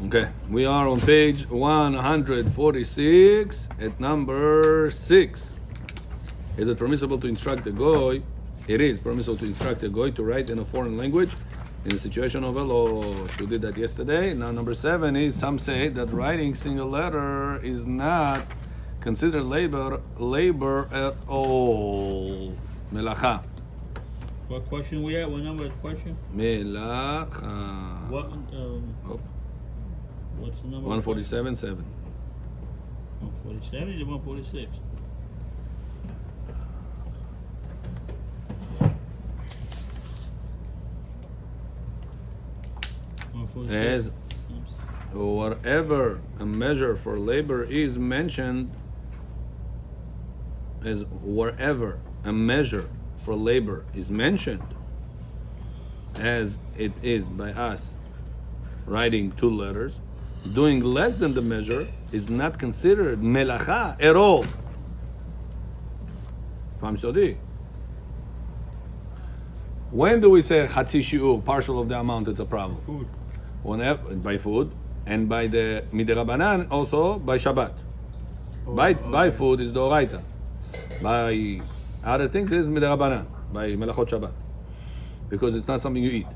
Okay, we are on page 146 at number 6. Is it permissible to instruct a goy? It is permissible to instruct a goy to write in a foreign language in the situation of a loss. We did that yesterday. Now number 7 is some say that writing single letter is not considered labor at all. Melacha. What question we at? What number of question? Melacha. What? What's the number? 147.7. 147 or 146? As whatever a measure for labor is mentioned, as wherever a measure for labor is mentioned, as it is by us writing 2 letters, doing less than the measure is not considered melacha at all. When do we say chatzi shi'ur, partial of the amount, it's a problem? Food. Whenever, by food, and by the midirabanan also by Shabbat. By food is the oraita. By other things is midirabanan, by melachot Shabbat, because it's not something you eat.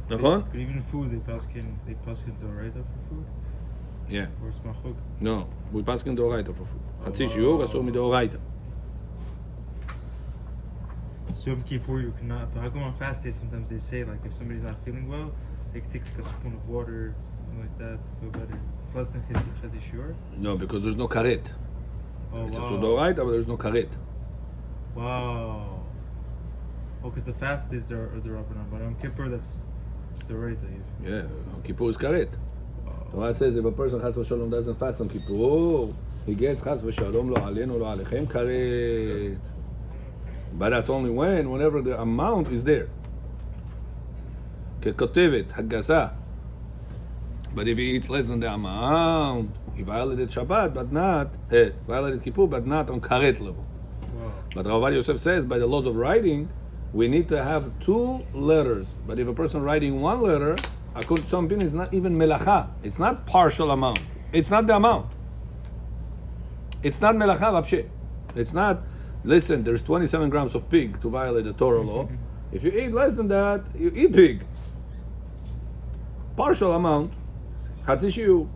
But even food, they paskin doraita for food. Yeah. Or smachuk. No, we paskin doraita for food. Chatzi shi'ur asur midoraita. So Yom Kippur, you cannot. But how come on fast days sometimes they say like if somebody's not feeling well, they can take like a spoon of water, something like that to feel better. It's less than Chazi Shur? No, because there's no karet. Oh, It's wow. a sudoraita, but there's no karet. Wow. Oh, because the fast days are the Rabbanan, but on Kippur that's the right day. Yeah, Yom Kippur is karet. Torah says if a person chas v'shalom doesn't fast on Kippur, he gets chas v'shalom lo alenu lo alechem karet. But that's only whenever the amount is there. Kekotevet, hagasa. But if he eats less than the amount, he violated Shabbat, but not, violated Kippur, but not on karet level. Wow. But Rav Yosef says, by the laws of writing, we need to have 2 letters. But if a person writing 1 letter, according to some opinion, it's not even melacha. It's not partial amount. It's not the amount. It's not melacha vapshe. It's not, listen, there's 27 grams of pig to violate the Torah law. If you eat less than that, you eat pig. Partial amount. Chatzi shiur.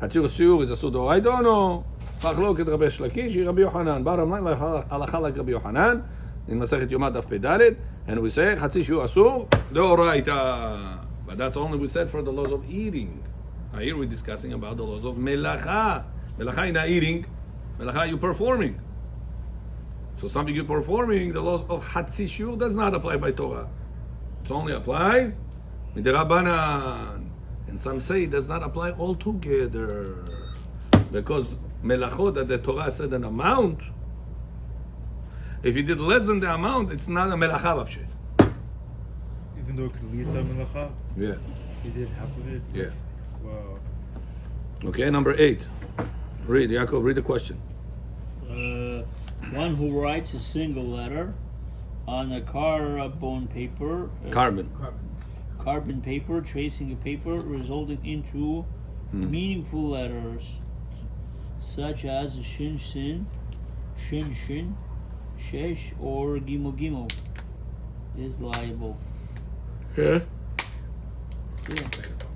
Chatzi shiur is a sudoraita or no? Machloket Rabbi Shlakish, Rabbi Yochanan. Bottom line, halacha like Rabbi Yochanan in Masechet Yoma Daf Pedalet, and we say Chatzi shiur asur deoraita. But that's only we said for the laws of eating. Now here we're discussing about the laws of melacha. Melacha you're not eating. Melacha you're performing. So something you're performing, the laws of Chatzi shiur does not apply by Torah. It only applies midirabanan. And some say it does not apply altogether. Because melachot that the Torah said an amount, if you did less than the amount, it's not a melacha v'apshe. Even though it could lead to melacha? Yeah. He did half of it? Yeah. Wow. Okay, number 8. Read, Yaakov, read the question. One who writes a single letter on a carbon paper. Carbon paper, tracing a paper resulting into meaningful letters such as shin shin, shin shin, shesh, or gimel gimel is liable. Yeah.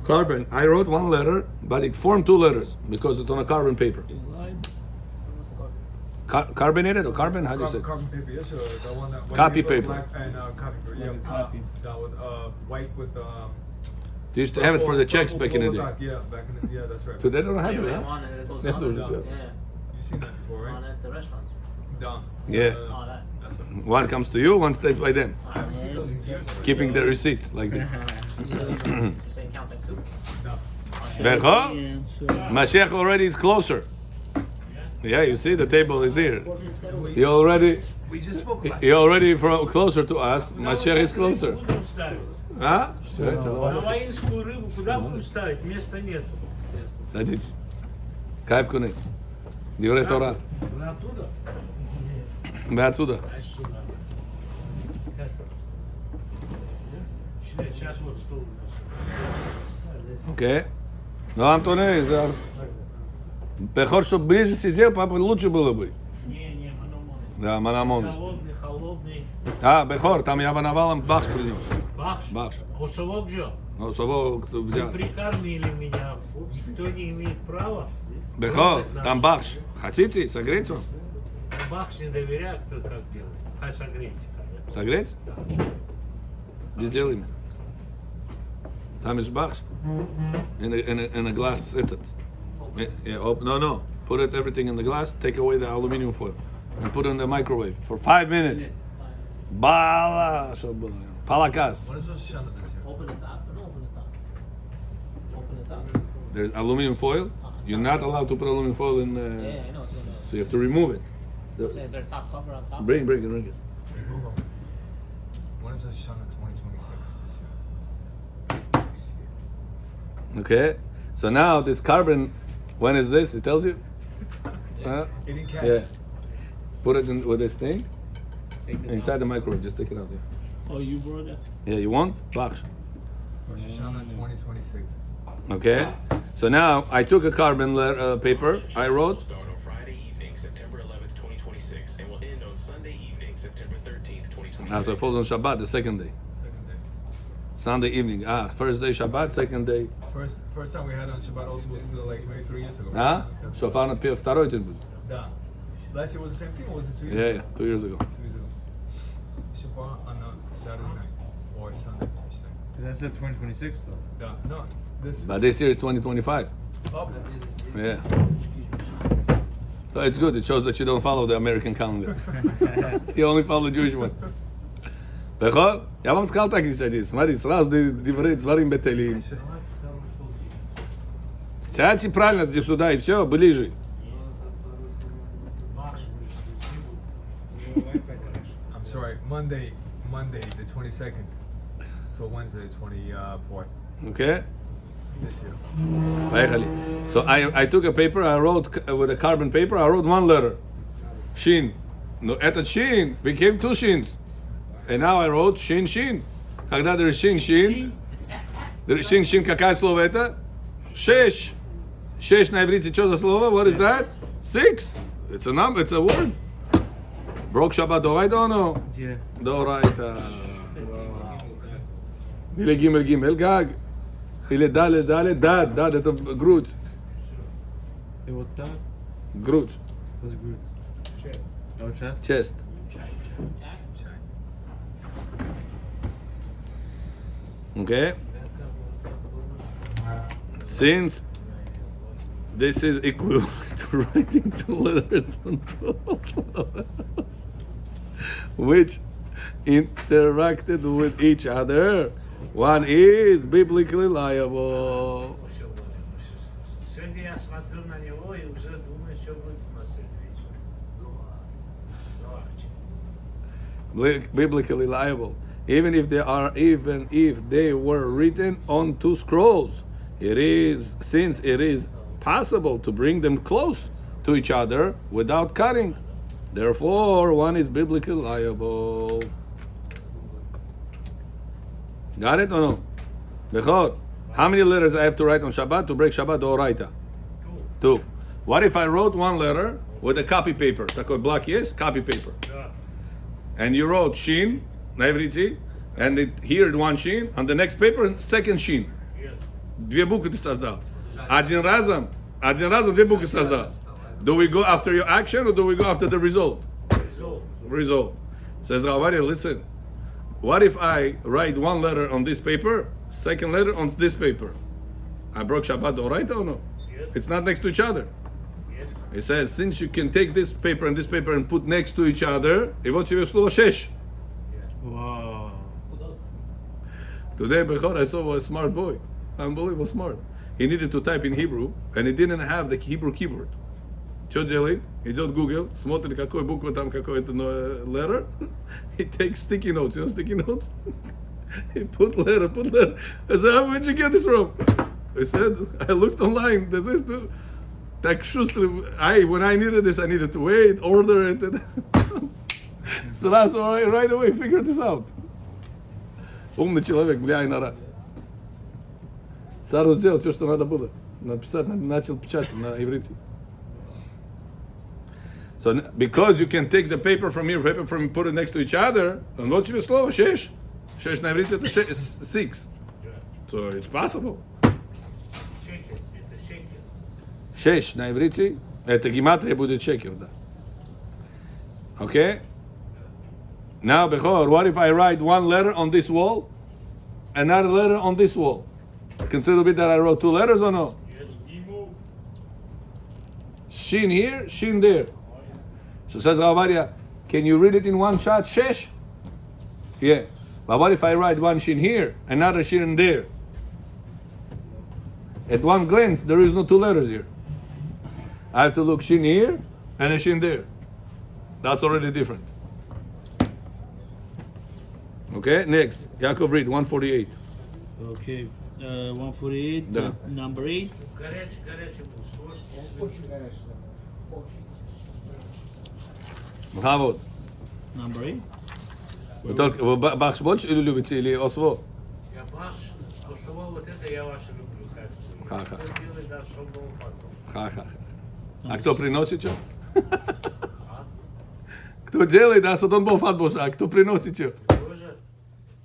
Carbon. I wrote 1 letter, but it formed 2 letters because it's on a carbon paper. Is liable. Carbonated or carbon? How do you say? Carbon paper, yes, sir. The one that Copy with paper. Black and copy paper. Yeah, Copy. that would white with They used to have it for the checks back in the day. Yeah, back in the that's right. So they don't have it, Yeah, huh? one that goes Yeah, down. those, Yeah. You've seen that before, On right? at the restaurants. Done. Yeah. All that. That's what. One comes to you, one stays by them. I haven't seen those in years. Keeping the receipts like this. You're saying counting too? No. Becho? Answer. Mashiach already is closer. Yeah, you see the table is here. He already from closer to us. Mashiach is closer. Huh? Воинскую рыбу куда будем ставить? Места нет. Садитесь. Кайф куни. Диврей Тора. Вы оттуда? Отсюда. Сейчас вот стол у нас. Окей. Ну, Антоне, Бехор, чтобы ближе сидел, папа, лучше было бы. Не, манамон. Да, Манамон. Холодный. Бехор, там я Ванавалом бахш принес. Бахш. Бахш. Усовок же. Ну, собой кто Вы взял. прикормили меня. Никто не имеет права. Бехор, трогать там нас. бахш. Хотите согреть вам? Бахш не доверяет, кто как делает. Хай согрейте. Согреть? Сделаем. Там есть бахш. In a glass, этот. No. Put it everything in the glass. Take away the aluminum foil and put it in the microwave for 5 minutes. Bala, чтобы было. Palakas. What is Rosh Hashanah this year? Open the top. No, open the top. Open the top. There's aluminum foil. You're not allowed to put aluminum foil in. Yeah, I know. So, So you have to remove it. is there a top cover on top? Bring it. When is Rosh Hashanah 2026 this year? Okay. So now this carbon, when is this? It tells you. He didn't catch. Yeah. Put it in with this thing Take this inside out. the microwave. Just take it out. Yeah. Oh, you brought that? Yeah. You want? Bachsh. Rosh Hashanah 2026. Okay. So now I took a carbon paper. I will wrote. start on Friday evening, September 11th, 2026, and will end on Sunday evening, September 13th, 2026. So it falls on Shabbat, the second day. Second day. Sunday evening. First day Shabbat, second day. First time we had on Shabbat also was like maybe 3 years ago. Шофар на второй день будет. Да. Last year was the same thing, or was it 2 years Yeah, ago? 2 years ago. 2 years ago. Shabbat on a Saturday night or Sunday, I should say. That's at 2026 though. Da. No, this. But this year is 2025. Oh, Yeah. So it's good. It shows that you don't follow the American calendar. You only follow the Jewish one. נכון? Я вам сказал так не садись. Смотри, сразу дворим бетелим. Сядьте правильно здесь сюда и все, ближе. I'm sorry, Monday the 22nd. So Wednesday the 24th Okay? this year. Поехали. So I took a paper, I wrote with a carbon paper, I wrote one letter. Shin. No, этот shin became 2 shins. And now I wrote shin, shin. Когда there is shin, shin. There is shin, shin, какое слово это? 6. 6 на иврите, что за слово? What is that? 6. It's a number, it's a word. Брок Shabbat дорайта or no? Yeah. דורייתא. или גימל גימל גג. или דלת דלת דד. דד это грудь. Hey, what's that? грудь. What's glutes? Chest. Oh, chest? Chest. Okay. Since this is equivalent to writing 2 letters on 12 which interacted with each other, one is biblically liable. Сегодня я смотрю на него и уже думаю, что будет на следующий вечер. Biblically liable. Even if they were written on 2 scrolls, since it is possible to bring them close to each other without cutting. Therefore, one is biblically liable. Got it or no? Bechor, how many letters I have to write on Shabbat to break Shabbat Doraita? 2. What if I wrote 1 letter with a copy paper? Такой block, yes? Copy paper. Да. And you wrote shin, на иврите, and here 1 shin, on the next paper, second shin. Yes. 2 буквы ты создал. Один разом 2 буквы создал. Do we go after your action or do we go after the result? Result. Says Ravari, listen. What if I write 1 letter on this paper, second letter on this paper? I broke Shabbat Doraita or no? Yes. It's not next to each other. Yes. It says, since you can take this paper and put next to each other, и вот тебе слово 6. Wow. Today, Bechor, I saw a smart boy. Unbelievable smart. He needed to type in Hebrew, and he didn't have the Hebrew keyboard. Что делает? Идет в Google, смотрит, какой буква там, какой-то letter. He takes sticky notes. You know sticky notes? He put letter. I said, where'd you get this from? I said, I looked online. Так шустро. When I needed this, I needed to wait, order it. Сразу, right away, figure this out. Умный человек, бля, нара. Сару сделал все, что надо было. Написать, начал печатать на иврите. So because you can take the paper from here, paper from put it next to each other, and what тебе слово? 6. 6 на иврите это 6. So it's possible. Шекер, это шекер. 6 на иврите, это гематрия будет шекер, да. Okay? Now, Bechor, what if I write one letter on this wall, another letter on this wall? Consider it that I wrote 2 letters or no? Shin here, shin there. So says Ravadia, can you read it in one shot, shesh? Yeah. But what if I write one shin here, another shin there? At one glance, there is no 2 letters here. I have to look shin here and a shin there. That's already different. Okay, next. Yaakov read 148. Okay, 148, Да. number 8. Горячий был, сложный. Махавод. Number 8. Вы только вы бахш больше или любите, или осво? Я бахш, косово, вот это я ваше люблю. Как Ха-ха. кто делает, да, чтобы был потом. Ха-ха. А кто приносит что? Кто делает, да, что он был фатбош, а кто приносит что? Тоже,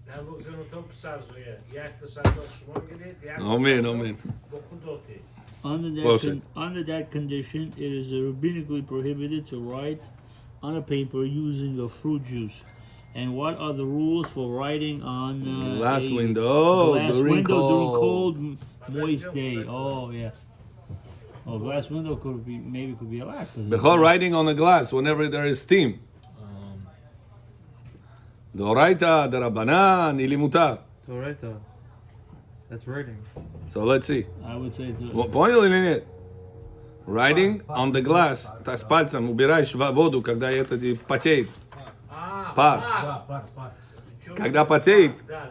да, Бог за то псазуя. Я это садок шмогелит, я... Amen, amen. Бохудоты. Under that condition, it is rabbinically prohibited to write on a paper using a fruit juice. And what are the rules for writing on Glass a window glass during window during cold. cold, moist day? Oh yeah. Oh, glass window could be allowed. Bechor writing on a glass whenever there is steam. Doraita, Darabanan, ili mutar. Toreta. That's writing. So let's see. I would say it's Понял или нет? Writing on the glass. Так с пальцем убираешь воду, когда это потеет. Пар. Пар. Когда потеет, Да.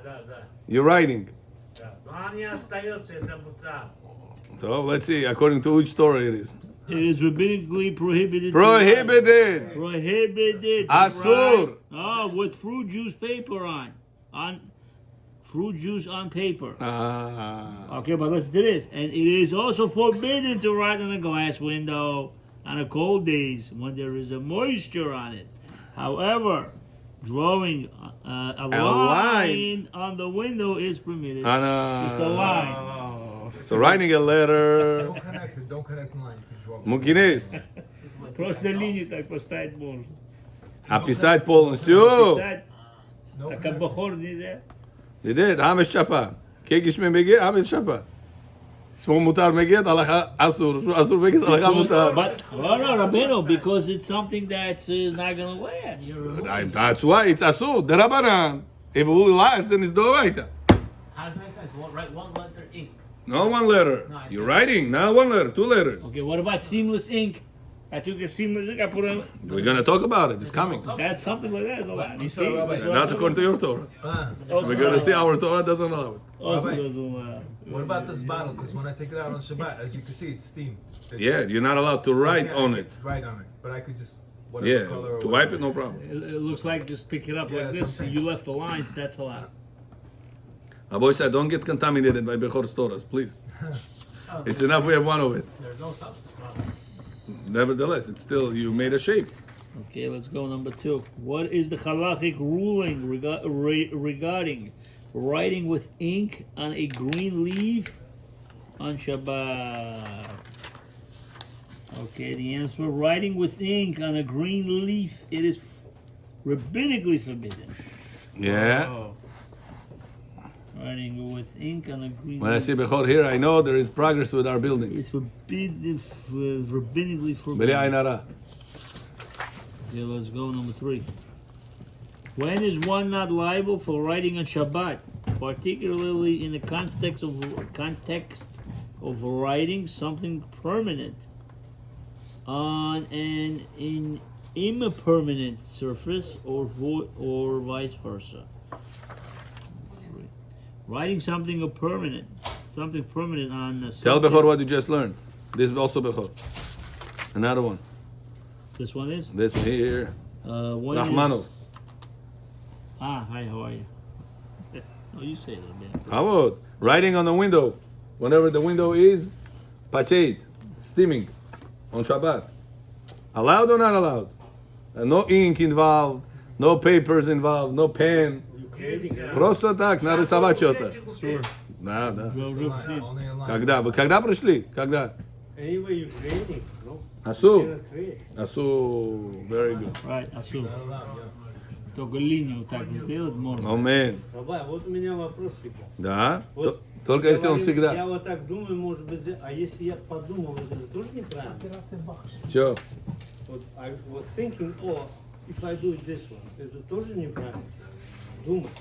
you're writing. Да. Но он не остается, это мутар. So let's see, according to which story it is. It is rabbinically prohibited. Prohibited. Prohibited. Asur. Oh, with fruit juice paper on fruit juice on paper. Ah. Okay, but listen to this. And it is also forbidden to write on a glass window on a cold days when there is a moisture on it. However, drawing a line on the window is permitted. It's the line. Oh. So writing a letter. Don't connect the line. You can draw. Мукинес. Просто линию так поставить можно. А писать полностью. Писать, а как бахор нельзя. Дидет, амеш чапа. Кегиш меге, амеш чапа. Шмо мутар мегет, алаха асур. Шмо асур мегет, алаха мутар. But, no, Rabbeinu, because it's something that's not going to last. That's why it's asur. The Rabbanan. If it will last, then it's doraita. How does it make sense? Write one letter ink. No 1 letter. You're writing, not 1 letter, 2 letters. Okay, what about seamless ink? I took a seamless ink, I put it. We're gonna talk about it. It's coming. That's something like that is allowed. You see? sorry, Rabbi. And that's according to your Torah. Also We're gonna see our Torah doesn't allow it. Also Rabbi. doesn't allow. What about this bottle? Because when I take it out on Shabbat, as you can see, it's steam. Yeah, you're not allowed to write Yeah, on I it. could write on it, but I could just whatever color. Yeah, Or to wipe it, whatever. no problem. It looks like just pick it up Yeah, like that's this. what I'm saying. You left the lines, that's allowed. Aboy said, don't get contaminated by Bechor's Torahs, please. It's enough we have one of it. There's no substance on it. Nevertheless, it's still, you made a shape. Okay, let's go number 2. What is the halachic ruling regarding writing with ink on a green leaf on Shabbat? Okay, the answer, writing with ink on a green leaf, it is rabbinically forbidden. Yeah. Oh. Writing with ink on a green When I leaf see Bechor here, I know there is progress with our building. is forbidden, rabbinically Beli forbidden. Ain Hara. Okay, let's go number 3. When is one not liable for writing on Shabbat, particularly in the context of writing something permanent on an impermanent surface or vice versa? Writing something permanent on a Tell Bechor what you just learned. This is also Bechor. Another one. This one is This one here. one is- Rahmanov. Hi, how are you? Oh, you say that, man. How about writing on the window? whenever the window is pachet, steaming, on Shabbat. Allowed or not allowed? No ink involved, no papers involved, no pen. Просто так, нарисовать что-то. Sure. Да, да. Only a line. Когда? Вы когда пришли? Когда? Anyway, you're creating, no? Асу. You're creating. Асу. Very good. Right, асу. Not allowed, yeah. Только линию так вот сделать можно. Амен. Баба, вот у меня вопрос всегда. Да? Вот Только если он говорим, всегда. Я вот так думаю, может быть, а если я подумал, это тоже неправильно? Че? Вот I was thinking, oh, if I do this one, это тоже неправильно. Думать.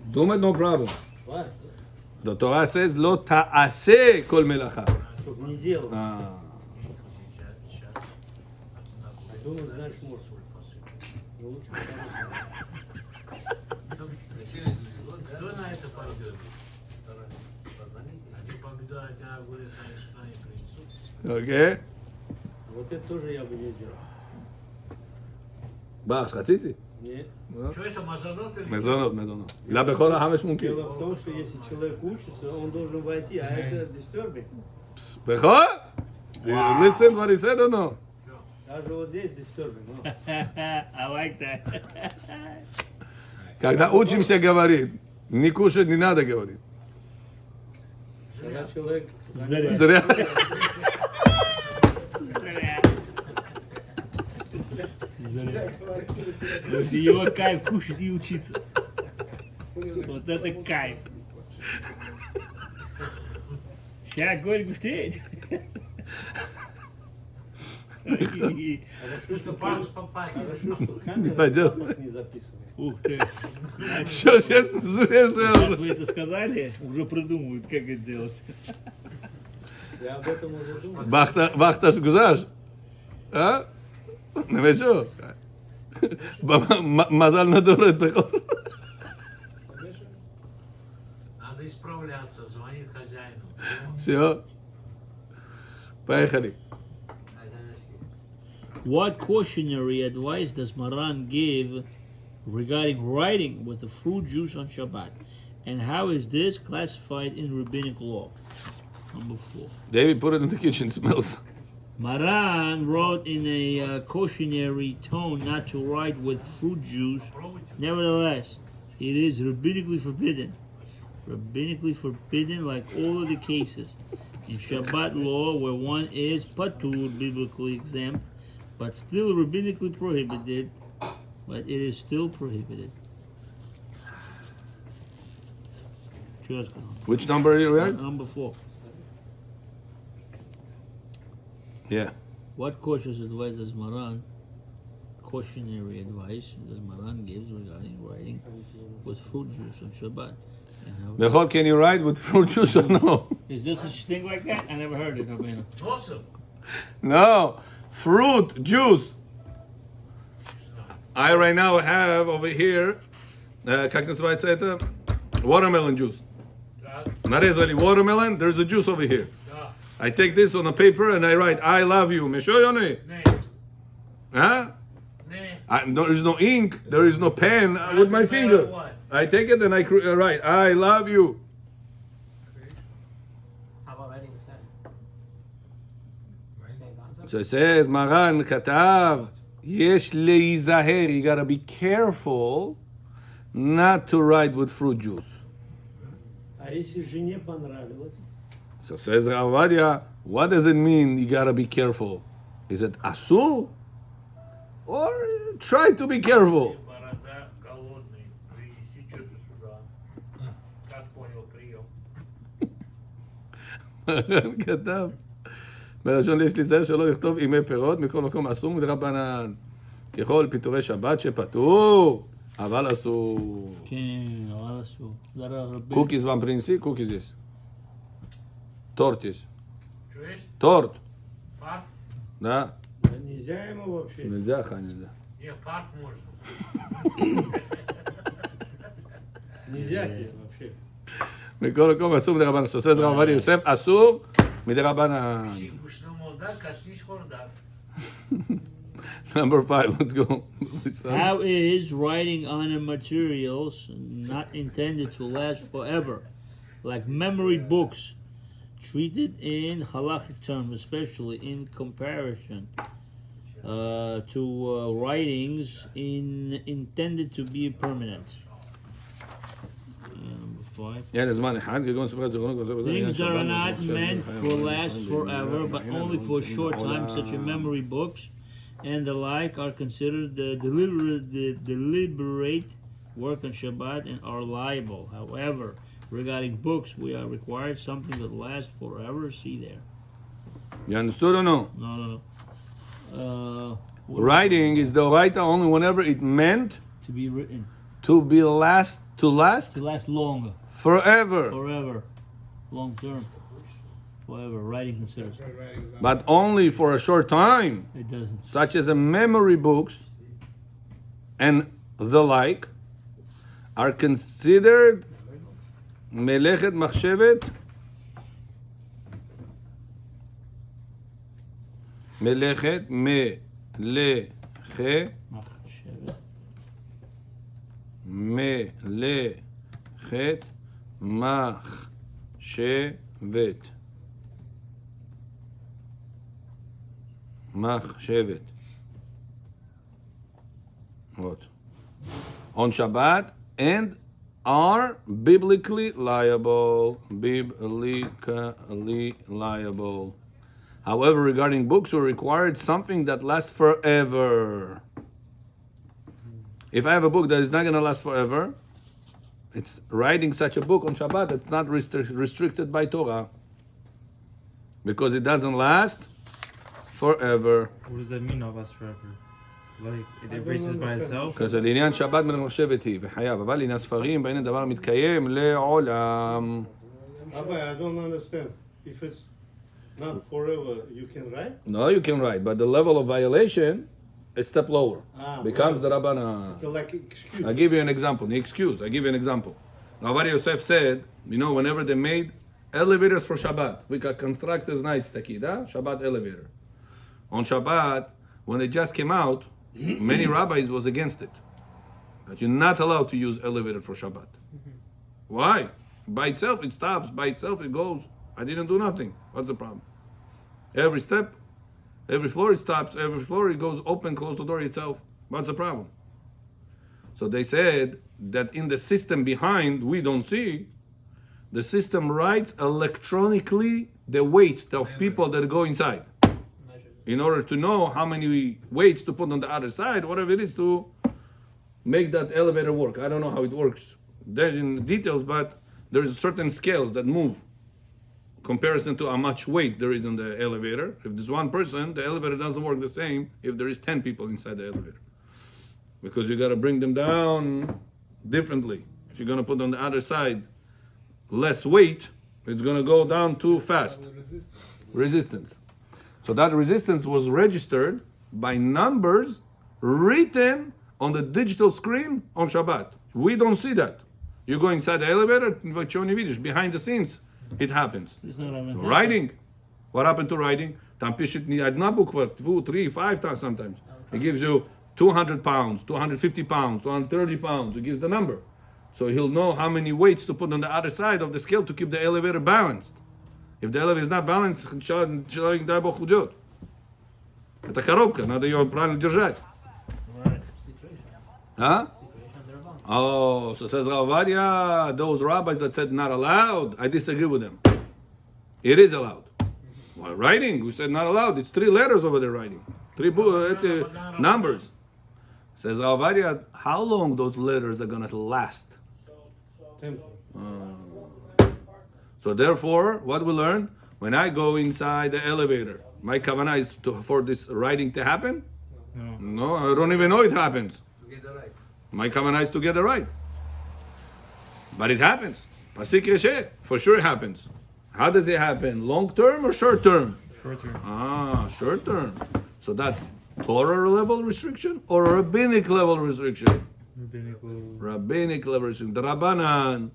Думать no problem. Right? The Torah says, לא תעשה כל מלאכה. Чтобы не делать. Ah. Думать, значит, можешь. Но лучше Кто на это пойдет? Они помидоры одна говорят, что они принесут. אוקיי? Вот это тоже я бы не делал. בח, רציתי. Нет. Что это, мазанот или? מזונות, מזונות. לה בכל החמש מונקים. Дело в том, что если человек учится, он должен войти, а это disturbing. בכל? Listen what he said or no? Даже вот здесь disturbing. No? I like that. Когда учимся говорить, не кушать не надо говорить. Когда человек Зря. Зря. Зря. Это его кайф кушать и учиться. Вот это кайф. Сейчас Голь густеет. Что пахнешь попахивает. Хорошо, что камера Пойдет. запах не записывает. Ух ты. Что сейчас зря Раз сделал? вы это сказали, уже придумывают, как это делать. Я об этом уже думал. Вахташ гузаш? А? נמשו. מזל נדורת בכל. Надо исправляться, звонит хозяину. Все. Поехали. What cautionary advice does Maran give regarding writing with the fruit juice on Shabbat? And how is this classified in rabbinic law? Number 4. David, put it in the kitchen, it smells. Maran wrote in a cautionary tone not to write with fruit juice. Nevertheless, it is rabbinically forbidden. Rabbinically forbidden, like all of the cases in Shabbat law where one is patur, biblically exempt, but still rabbinically prohibited. But it is still prohibited. Just Which number are you at? number 4. Yeah. What cautious advice does Maran, cautionary advice does Maran gives regarding writing with fruit juice on Shabbat? And how Bechol, can you write with fruit juice or no? is there such a thing like that? I never heard it, Rabbeinu. Носом. No. Fruit juice. I right now have over here, как называется это? Watermelon juice. Да, Нарезали watermelon, there's a juice over here. да. I take this on a paper and I write, I love you. Не, Huh? не. There is no ink, there is no pen with my finger. I take it and I write, I love you. How about writing the same? Same concept? So it says, Maran katav, yesh leizahir, you gotta be careful not to write with fruit juice. А если жене понравилось? So says Ravadia, what does it mean you gotta be careful? Is it asur? Or try to be careful? Борода голодный. Принеси что-то сюда. Как понял, прием. כתב, בלשון יש להיזהר שלא לכתוב ימי פירות, מכל מקום אסור מדרבנן. ככל פיטורי שבת שפטור, אבל אסור. כן, אבל אסור. זה רבי. Cookies вам принеси, cookies есть. Торт есть. Что есть? Торт. Парф? Да. Да нельзя ему вообще. Нельзя, ха, нельзя. Не, парф можно. Нельзя тебе вообще. מכל מקום אסור מדרבנן. So says רב עובדיה יוסף, אסור מדרבנן. Сигушна молда, кашниш хорда. Number 5, let's go. How is writing on a materials not intended to last forever, like memory books, treated in halachic terms, especially in comparison to writings intended to be permanent. Number 5. Things that are not meant for last forever, but only for a short time, such as memory books and the like, are considered the deliberate work on Shabbat and are liable. However, regarding books, we are required something that lasts forever. See there. You understood or no? No. Writing is the writer only whenever it meant To be written. to last To last longer. forever, Forever. Long term. Forever. Writing considers. but only for a short time, It doesn't. such as a memory books and the like, are considered melechet machshevet, melechet machshevet. What? On Shabbat, and are biblically liable. Biblically liable. However, regarding books, we required something that lasts forever. If I have a book that is not going to last forever, it's writing such a book on Shabbat, it's not restricted by Torah. Because it doesn't last forever. What does that mean, not last forever? Like, it erases by itself? because לעניין שבת מן המחשבת היא וחייב, אבל לעניין ספרים בהן הדבר מתקיים לעולם. Abba, I don't understand. If it's not forever, you can write? No, you can write, but the level of violation is step lower. Becomes the Rabbana. It's like excuse. I'll give you an example. The excuse. I'll give you an example. Rabbi Yosef said, whenever they made elevators for Shabbat, we got contractors nice takida, Shabbat elevator. On Shabbat, when they just came out, many rabbis was against it. That you're not allowed to use elevator for Shabbat. Why? By itself it stops, by itself it goes. I didn't do nothing. What's the problem? Every step, every floor it stops, every floor it goes open, close the door itself. What's the problem? So they said that in the system behind, we don't see, the system writes electronically the weight of people that go inside. In order to know how many weights to put on the other side, whatever it is, to make that elevator work. I don't know how it works there in details, but there's certain scales that move comparison to how much weight there is in the elevator. If there's one person, the elevator doesn't work the same if there is 10 people inside the elevator. Because you got to bring them down differently. If you're going to put on the other side less weight, it's going to go down too fast. Resistance. So that resistance was registered by numbers written on the digital screen on Shabbat. We don't see that. You go inside the elevator, behind the scenes, it happens. Writing. What happened to writing? Одна буква, 2, 3, 5 times sometimes. It gives you 200 pounds, 250 pounds, 230 pounds. It gives the number. So he'll know how many weights to put on the other side of the scale to keep the elevator balanced. If the elevator is not balanced, человек, дай Бог, уйдет. Это коробка, надо ее правильно держать. Huh? Oh, so says Ravadia, those rabbis that said not allowed, I disagree with them. It is allowed. Well, writing, we said not allowed. It's 3 letters over there writing. 3 numbers. Says Ravadia, how long those letters are going to last? So therefore, what we learn, when I go inside the elevator, my kavanah is for this writing to happen? No, I don't even know it happens. My kavanah is to get it right. But it happens. Pasik Reshe, for sure it happens. How does it happen? Long term or short term? Short term. Short term. So that's Torah level restriction or rabbinic level restriction? Rabbinic level restriction. The Rabbanan.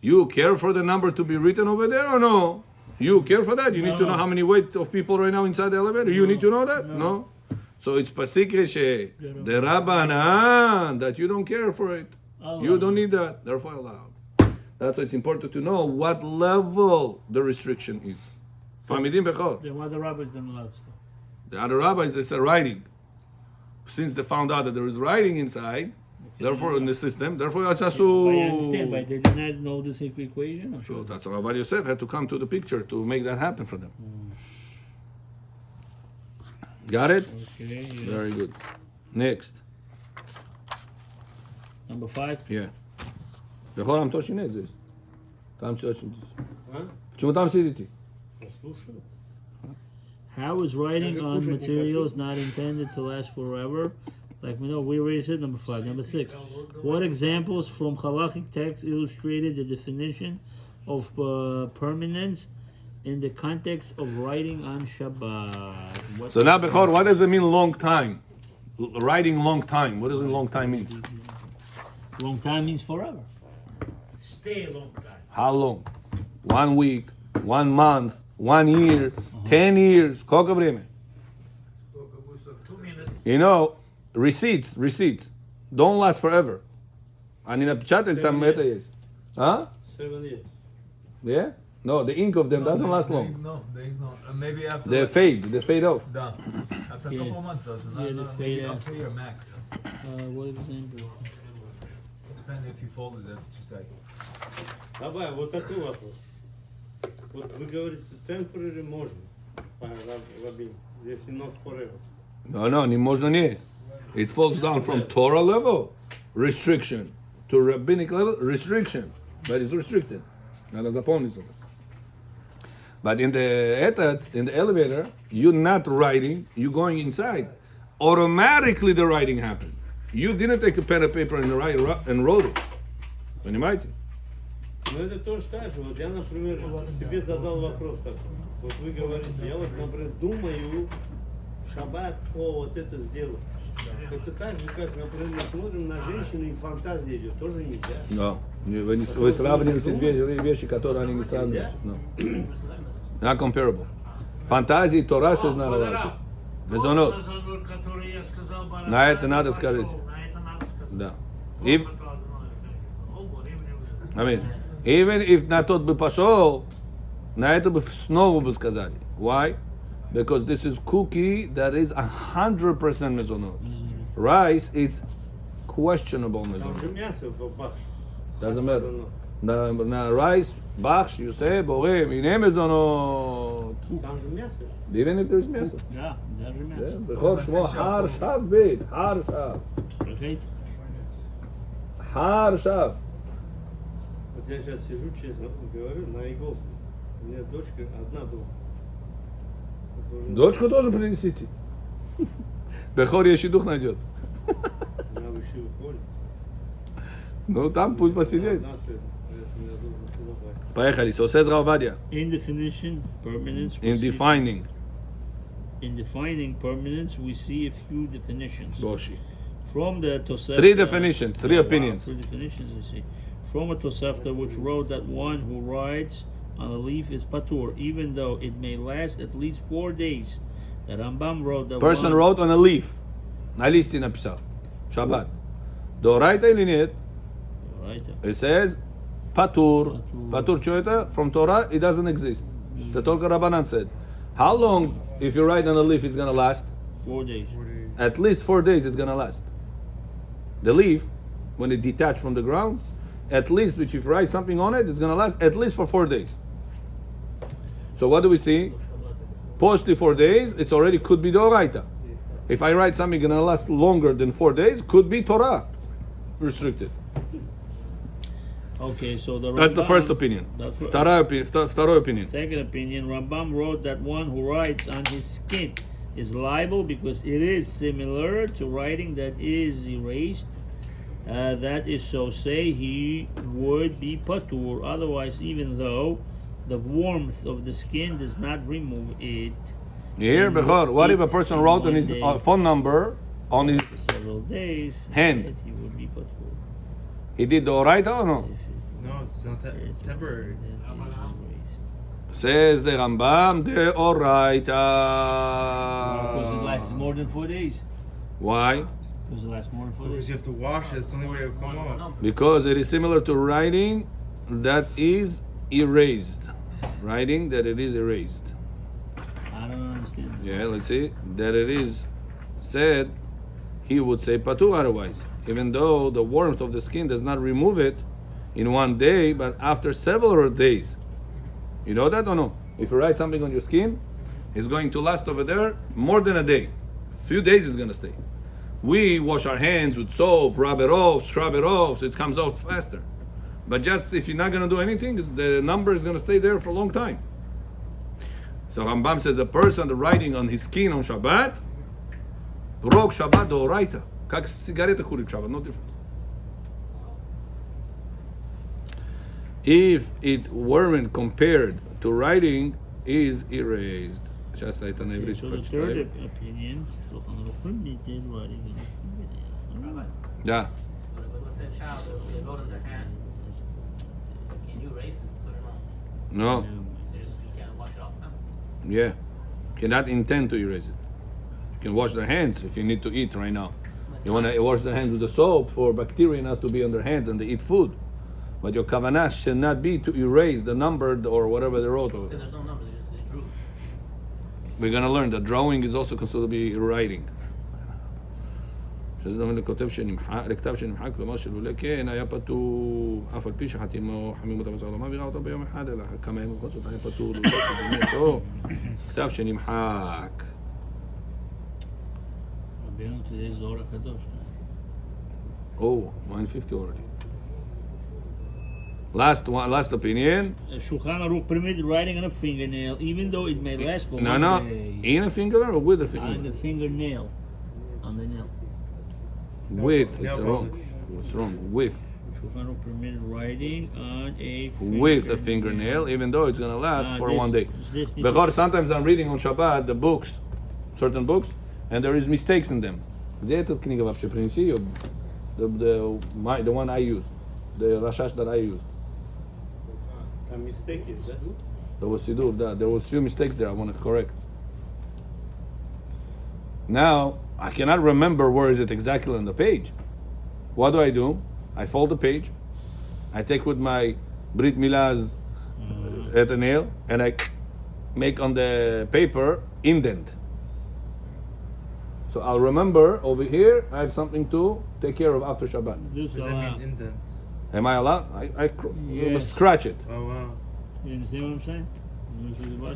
You care for the number to be written over there or no? You care for that? You need to know how many weight of people right now inside the elevator? You need to know that? No. So it's pasik reshe, the Rabbanan, that you don't care for it. You don't need that. Therefore allowed. That's why it's important to know what level the restriction is. Fahmidim bechor. Then why the rabbis don't allow it? The other rabbis, they say writing. Since they found out that there is writing inside, therefore in the system, therefore it's I understand, but they did not know this equation. I'm So sure. that's why Rabbi Yosef had to come to the picture to make that happen for them. Got it? Okay. Yeah. Very good. Next. Number 5. Yeah. Бехор, там точно нет здесь. Там все очень... А? Почему там сидите? Слушаю. How is writing Даже on кушать не materials not intended to last forever? Like we know, we already said number 5. Number 6. What examples from halachic texts illustrated the definition of permanence in the context of writing on Shabbat? What So now, Bechor, what does it mean long time? Writing long time. What does it long time mean? long time means forever. Stay a long time. How long? 1 week, 1 month, 1 year, 10 years. Сколько время? 2 minutes. You know, receipts don't last forever. Они напечатали там это есть. Huh? 7 years. Yeah? No, the ink of them doesn't last long. They no. Maybe after. They fade off. Done. After a Yeah. couple of months, though. So Yeah, not they maybe fade up out. to a year max. What example? Depending if you folded it, you say. Абай, вот такой вопрос. Вот вы говорите, temporary можно, Rabbi, если not forever. No, не можно не. It falls down from Torah level, restriction, to rabbinic level, restriction. But it's restricted. Надо запомнить это. But in the elevator, you're not writing, you're going inside. Automatically the writing happened. You didn't take a pen and paper and wrote it. Понимаете? Но это тоже так же. Вот я, например, себе задал вопрос такой. Вот вы говорите, я вот, например, думаю в шаббат, вот это сделаю. Это так же, как, например, мы смотрим на женщину и фантазия идет, тоже нельзя. No. Вы сравниваете две вещи, которые они не сравнивают. No. Not comparable. Фантазии и Тора сознавали. Мезонот. Который я сказал, На это надо сказать. На это надо сказать. Да. I mean, even if на тот бы пошел, на это бы снова бы сказали. Why? Because this is cookie that is 100% mezonot. Rice is questionable Там mezonot. же мясо в бахше. Doesn't matter. Na rice, bachsh, you say, boreh, mine mezonot. Там же мясо. Even if there's мясо. Yeah, даже Yeah. мясо. Bechor shmo har shav bit. Har shav. Okay. Har shav. Вот я сейчас сижу, честно говорю, на иголку. У меня дочка одна дома. Дочку тоже принесите. Бехор ещидух найдет. Она вообще выходит. Ну, там пусть посидеть. Одна сегодня, поэтому я должен туда пойти. Поехали. So says Rav Ovadia. In definition, permanence. we In see- defining. In defining permanence, we see a few definitions. Boshi. From the Tosefta. 3 definitions, 3 Wow, opinions. 3 definitions, I see. From a Tosefta which wrote that one who rides on a leaf is patur, even though it may last at least 4 days. The Rambam wrote that Person one, wrote on a leaf. На листе написал. Шаббат. Дорайта или нет? Right. It says patur. Patur что это? From Torah, it doesn't exist. The только Rabbanan said. How long, if you write on a leaf, it's going to last? 4 days. At least 4 days it's going to last. The leaf, when it detached from the ground, at least if you write something on it, it's going to last at least for 4 days. So what do we see? Post 4 days, it's already could be Doraita. If I write something going to last longer than 4 days, could be Torah restricted. Okay, so the That's the Rambam- first opinion. That's right. Второй opinion. Second opinion, Rambam wrote that one who writes on his skin is liable because it is similar to writing that is erased. That is so say he would be patur. Otherwise, even though the warmth of the skin does not remove it, You hear, Bechor? What if a person wrote on his phone number on his several days, Hand. that he would be patur. he did the Oraita or no? No, it's not that. It's temporary. Says the Rambam the Because it Oraita. lasts more than 4 days. Why? Because it lasts more than 4 Because days. you have to wash it. It's the only way it'll come off. Because it is similar to writing that is erased. Writing that it is erased. I don't understand. Yeah, let's see. That it is said, he would say patur otherwise. Even though the warmth of the skin does not remove it in one day, but after several days. You know that or no? If you write something on your skin, it's going to last over there more than a day. Few days it's going to stay. We wash our hands with soap, rub it off, scrub it off, so it comes out faster. But just if you're not going to do anything, the number is going to stay there for a long time. So Rambam says a person writing on his skin on Shabbat, Rog Shabbat Doraita. Как сигарета курит Shabbat, no difference. If it weren't compared to writing, is erased. Сейчас это на иврите So the прочитаю. third opinion, so on the permitted writing in the fingernail. Rabbi, Да. but let's say a child, they wrote in their hand. Can you erase and put it on? No. So you can't wash it off now? Yeah. Cannot intend to erase it. You can wash their hands if you need to eat right now. You want to wash their hands with the soap for bacteria not to be on their hands and they eat food. But your kavanah should not be to erase the number or whatever they wrote. So there's no number, they drew. We're going to learn that drawing is also considered to be writing. שזה דבר לכותב שנמחק, לכתב שנמחק, כלומר שלולא כן היה פטור, אף על פי שחתימו חמימות הבצר לא מעבירה אותו ביום אחד, אלא כמה ימים בכל זאת היה פטור, לולא שבאמת או כתב שנמחק. רבינו today is אור הקדוש. Oh, 150 already. Last opinion. Shulchan Aruch permitted writing on a fingernail, even though it may last for No, one no. day. In a fingernail or with a On the fingernail? fingernail. On the nail. With. It's No, wrong. What's wrong? With. Shulchan Aruch permitted writing on a With a fingernail, even though it's going to last for this- one day. this- Because sometimes I'm reading on Shabbat the books, certain books, and there is mistakes in them. Где этот книга вообще? Принеси ее. The one I use. The Rashash that I use. Там mistake is, да? There was Sidur, there was few mistakes there I want to correct. Now, I cannot remember where is it exactly on the page. What do? I fold the page, I take with my Brit Milah's at a nail, and I make on the paper indent. So I'll remember over here, I have something to take care of after Shabbat. Do What does so, that mean, indent? Am I allowed? I Yes. scratch it. Oh, wow. you understand what I'm saying?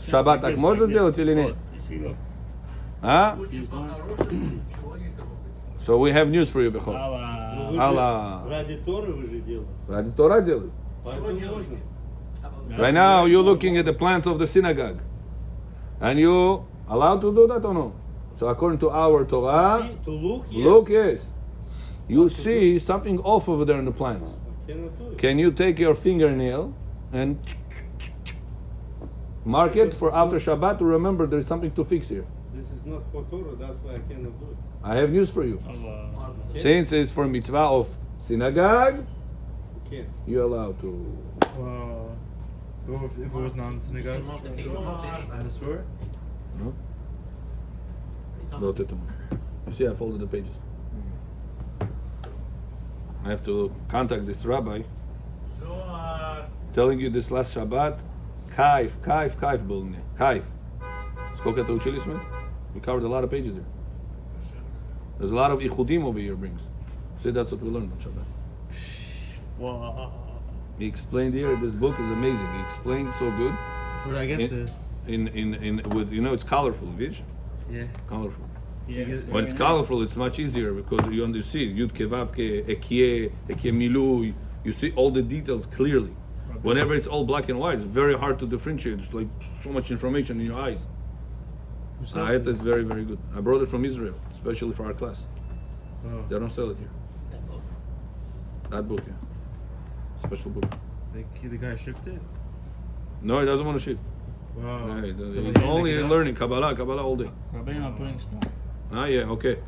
Шаббат так можно сделать или нет? Huh? So we have news for you, Bechor. Allah. Вы же Allah. ради Торы вы же делаете. Ради Тора делай. Поэтому можно. Right now, you're looking at the plans of the synagogue. And you allowed to do that or no? So according to our Torah, See, to look, yes. look, yes. You see something off over there in the plans. I cannot do it. Can you take your fingernail and mark it for after Shabbat to remember there's something to fix here? This is not for Torah, that's why I cannot do it. I have news for you. Allah. Okay? Since it's for mitzvah of synagogue, You can. you're allowed to. Wow. What if it was not in the synagogue? In the store? Wrote it. You see, I folded the pages. I have to contact this rabbi So, telling you this last Shabbat. Кайф был мне. Кайф. Сколько это учились мы? We covered a lot of pages here. There's a lot of ichudim over here brings. See, that's what we learned on Shabbat. Wow. He explained here. This book is amazing. He explained so good. Where did I get In- this? In with it's colorful, vish? Yeah. Colorful. Yeah, When it's colorful, it's much easier because you see Yud Kevav Ke Ekie Milui. You see all the details clearly. Whenever it's all black and white, it's very hard to differentiate. It's like so much information in your eyes. Who sells It is this? very, very good. I brought it from Israel, especially for our class. Oh, They don't sell it here. That book, yeah. Special book. the guy shipped it? No, he doesn't want to ship. Wow. Yeah, he doesn't. So He's he's only picking it up? learning Kabbalah all day. Rabbeinu, I'm putting stuff. Ah, yeah, okay.